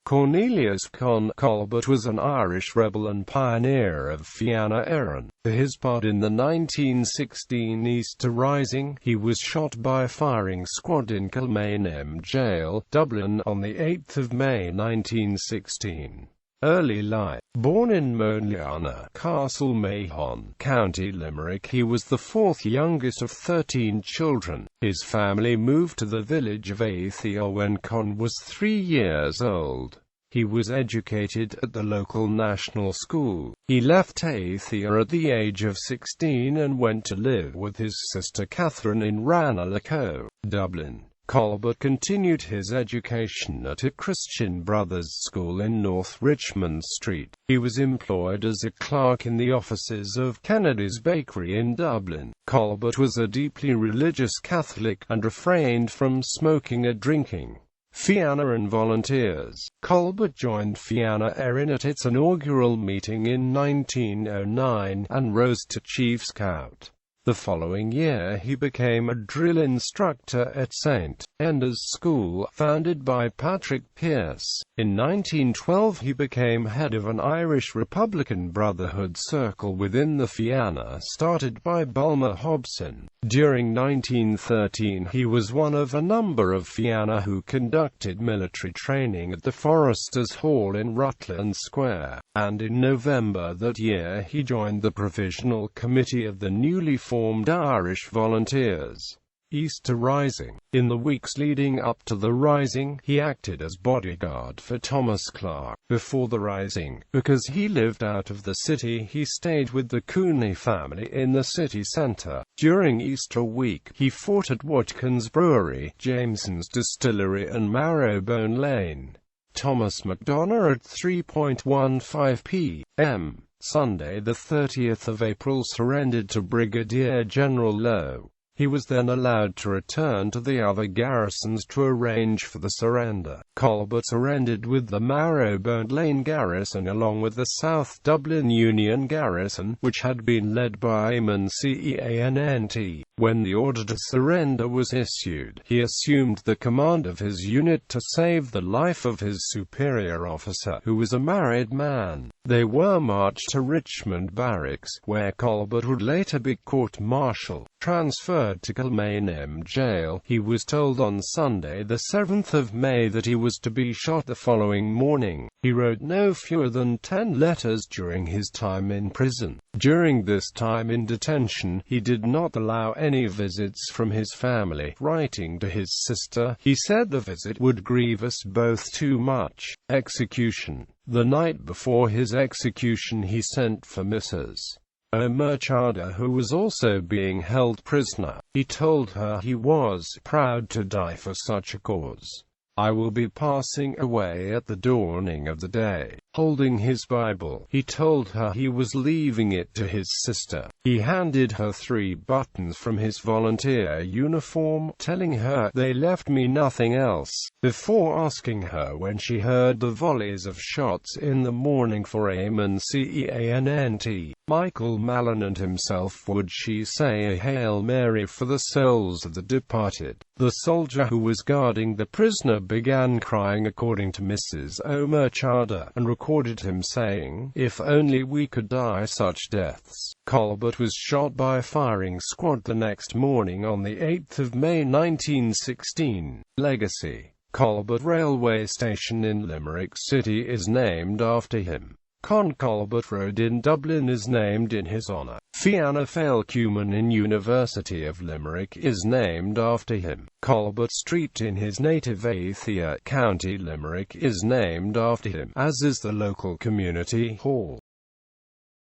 Cornelius Colbert was an Irish rebel and pioneer of Fianna Éireann. For his part in the 1916 Easter Rising, he was shot by a firing squad in Kilmainham Gaol, Dublin, on 8 May 1916. Early life. Born in Moneana, Castle Mahon, County Limerick, he was the fourth youngest of 13 children. His family moved to the village of Éireann when Con was 3 years old. He was educated at the local national school. He left Éireann at the age of 16 and went to live with his sister Catherine in Ranelagh, Dublin. Colbert continued his education at a Christian Brothers school in North Richmond Street. He was employed as a clerk in the offices of Kennedy's Bakery in Dublin. Colbert was a deeply religious Catholic, and refrained from smoking and drinking. Fianna Éireann volunteers. Colbert joined Fianna Éireann at its inaugural meeting in 1909, and rose to Chief Scout. The following year he became a drill instructor at St. Enda's School, founded by Patrick Pearse. In 1912 he became head of an Irish Republican Brotherhood circle within the Fianna, started by Bulmer Hobson. During 1913 he was one of a number of Fianna who conducted military training at the Foresters' Hall in Rutland Square, and in November that year he joined the Provisional Committee of the newly formed Irish Volunteers. Easter Rising. In the weeks leading up to the Rising, he acted as bodyguard for Thomas Clarke. Before the Rising, because he lived out of the city, he stayed with the Cooney family in the city centre. During Easter week, he fought at Watkins Brewery, Jameson's Distillery and Marrowbone Lane. Thomas MacDonagh at 3:15 p.m. Sunday the 30th of April surrendered to Brigadier General Lowe. He was then allowed to return to the other garrisons to arrange for the surrender. Colbert surrendered with the Marrowbone Lane garrison along with the South Dublin Union garrison, which had been led by Caannt. When the order to surrender was issued, he assumed the command of his unit to save the life of his superior officer, who was a married man. They were marched to Richmond Barracks, where Colbert would later be court-martialed. Transferred to Kilmainham Gaol, he was told on Sunday the 7th of May that he was to be shot the following morning. He wrote no fewer than 10 letters during his time in prison. During this time in detention, he did not allow any visits from his family. Writing to his sister, he said the visit would grieve us both too much. Execution. The night before his execution he sent for Mrs. O'Murchada, who was also being held prisoner. He told her he was proud to die for such a cause. I will be passing away at the dawning of the day. Holding his Bible, he told her he was leaving it to his sister. He handed her 3 buttons from his volunteer uniform, telling her, "They left me nothing else," before asking her when she heard the volleys of shots in the morning for Caannt. Michael Malonant himself, would she say a Hail Mary for the souls of the departed. The soldier who was guarding the prisoner began crying, according to Mrs. O'Murchada, and recorded him saying, "If only we could die such deaths." Colbert was shot by a firing squad the next morning on 8 May 1916. Legacy. Colbert Railway Station in Limerick City is named after him. Colbert Road in Dublin is named in his honour. Fianna Éireann University of Limerick is named after him. Colbert Street in his native Éireann, County Limerick is named after him, as is the local community hall.